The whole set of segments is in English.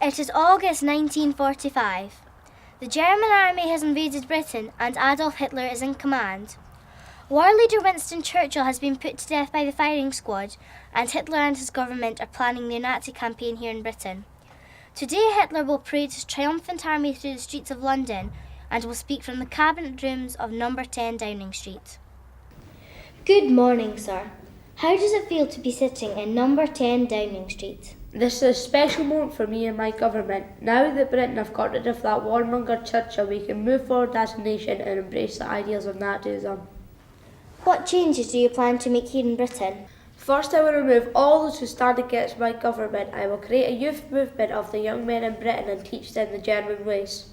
It is August 1945. The German army has invaded Britain and Adolf Hitler is in command. War leader Winston Churchill has been put to death by the firing squad, and Hitler and his government are planning their Nazi campaign here in Britain. Today Hitler will parade his triumphant army through the streets of London and will speak from the cabinet rooms of number 10 Downing Street. Good morning, sir. How does it feel to be sitting in number 10 Downing Street? This is a special moment for me and my government. Now that Britain have got rid of that warmonger Churchill, we can move forward as a nation and embrace the ideals of Nazism. What changes do you plan to make here in Britain? First, I will remove all those who stand against my government. I will create a youth movement of the young men in Britain and teach them the German ways.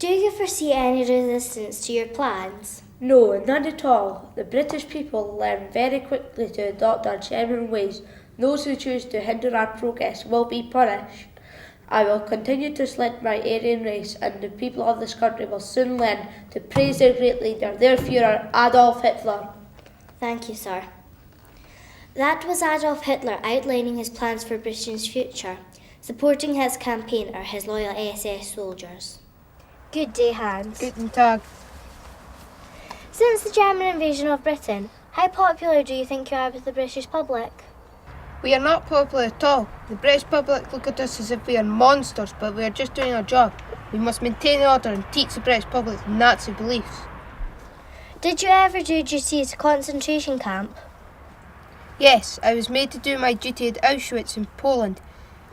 Do you foresee any resistance to your plans? No, none at all. The British people learn very quickly to adopt our German ways. Those who choose to hinder our progress will be punished. I will continue to select my Aryan race, and the people of this country will soon learn to praise their great leader, their Führer, Adolf Hitler. Thank you, sir. That was Adolf Hitler outlining his plans for Britain's future. Supporting his campaign are his loyal SS soldiers. Good day, Hans. Guten Tag. Since the German invasion of Britain, how popular do you think you are with the British public? We are not popular at all. The British public look at us as if we are monsters, but we are just doing our job. We must maintain order and teach the British public Nazi beliefs. Did you ever do duty at a concentration camp? Yes, I was made to do my duty at Auschwitz in Poland.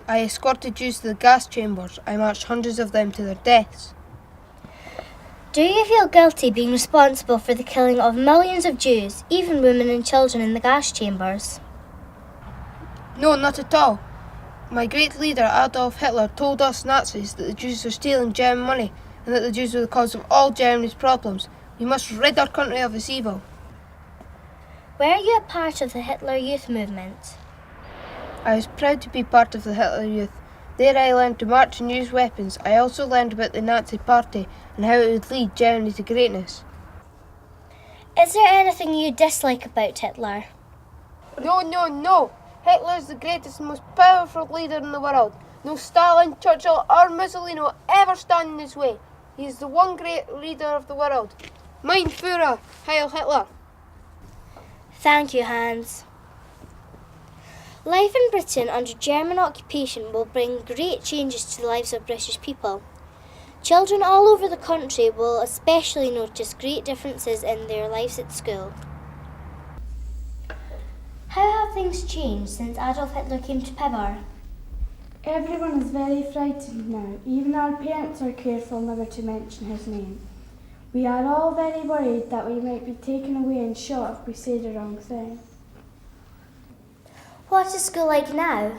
I escorted Jews to the gas chambers. I marched hundreds of them to their deaths. Do you feel guilty being responsible for the killing of millions of Jews, even women and children in the gas chambers? No, not at all. My great leader Adolf Hitler told us Nazis that the Jews were stealing German money and that the Jews were the cause of all Germany's problems. We must rid our country of this evil. Were you a part of the Hitler Youth movement? I was proud to be part of the Hitler Youth. There I learned to march and use weapons. I also learned about the Nazi Party and how it would lead Germany to greatness. Is there anything you dislike about Hitler? No. Hitler is the greatest and most powerful leader in the world. No Stalin, Churchill or Mussolini will ever stand in his way. He is the one great leader of the world. Mein Führer, Heil Hitler. Thank you, Hans. Life in Britain under German occupation will bring great changes to the lives of British people. Children all over the country will especially notice great differences in their lives at school. How have things changed since Adolf Hitler came to power? Everyone is very frightened now. Even our parents are careful never to mention his name. We are all very worried that we might be taken away and shot if we say the wrong thing. What is school like now?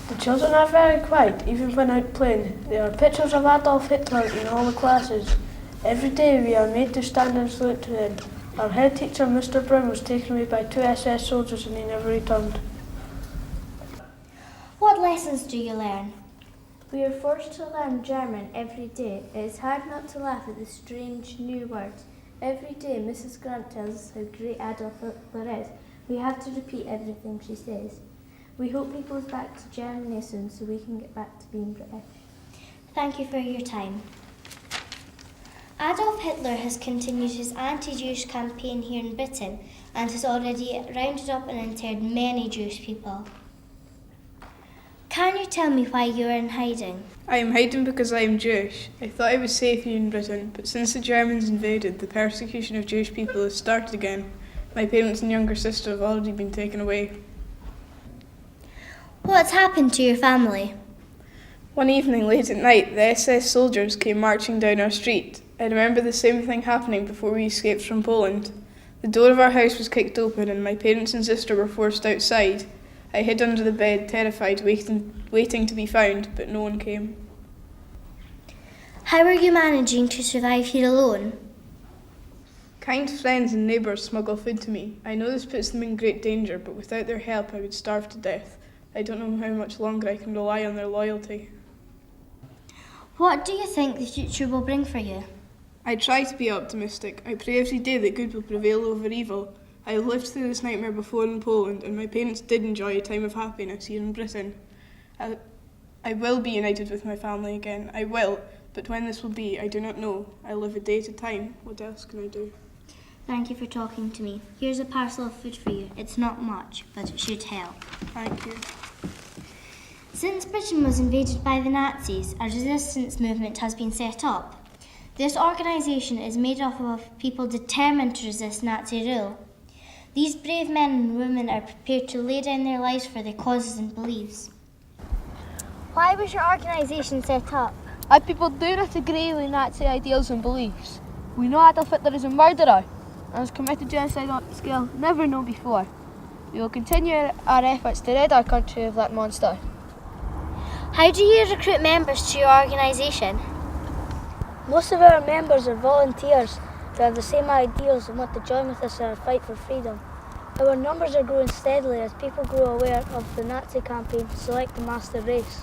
The children are very quiet, even when out playing. There are pictures of Adolf Hitler in all the classes. Every day we are made to stand and salute to him. Our head teacher, Mr. Brown, was taken away by 2 SS soldiers and he never returned. What lessons do you learn? We are forced to learn German every day. It is hard not to laugh at the strange new words. Every day Mrs. Grant tells us how great Adolf Hitler is. We have to repeat everything she says. We hope he goes back to Germany soon so we can get back to being British. Thank you for your time. Adolf Hitler has continued his anti-Jewish campaign here in Britain and has already rounded up and interred many Jewish people. Can you tell me why you are in hiding? I am hiding because I am Jewish. I thought I was safe here in Britain, but since the Germans invaded, the persecution of Jewish people has started again. My parents and younger sister have already been taken away. What's happened to your family? One evening late at night, the SS soldiers came marching down our street. I remember the same thing happening before we escaped from Poland. The door of our house was kicked open and my parents and sister were forced outside. I hid under the bed, terrified, waiting to be found, but no one came. How are you managing to survive here alone? Kind friends and neighbours smuggle food to me. I know this puts them in great danger, but without their help I would starve to death. I don't know how much longer I can rely on their loyalty. What do you think the future will bring for you? I try to be optimistic. I pray every day that good will prevail over evil. I have lived through this nightmare before in Poland, and my parents did enjoy a time of happiness here in Britain. I will be united with my family again. I will. But when this will be, I do not know. I live a day at a time. What else can I do? Thank you for talking to me. Here's a parcel of food for you. It's not much, but it should help. Thank you. Since Britain was invaded by the Nazis, a resistance movement has been set up. This organisation is made up of people determined to resist Nazi rule. These brave men and women are prepared to lay down their lives for their causes and beliefs. Why was your organisation set up? Our people do not agree with Nazi ideals and beliefs. We know Adolf Hitler is a murderer and has committed genocide on a scale never known before. We will continue our efforts to rid our country of that monster. How do you recruit members to your organisation? Most of our members are volunteers who have the same ideals and want to join with us in our fight for freedom. Our numbers are growing steadily as people grow aware of the Nazi campaign Select the Master Race.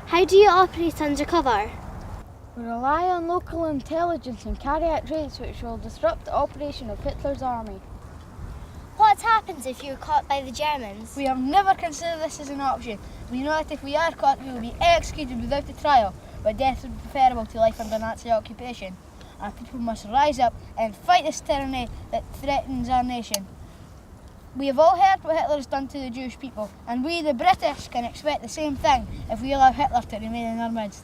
How do you operate undercover? We rely on local intelligence and carry out raids which will disrupt the operation of Hitler's army. What happens if you're caught by the Germans? We have never considered this as an option. We know that if we are caught, we will be executed without a trial, but death would be preferable to life under Nazi occupation. Our people must rise up and fight this tyranny that threatens our nation. We have all heard what Hitler has done to the Jewish people, and we, the British, can expect the same thing if we allow Hitler to remain in our midst.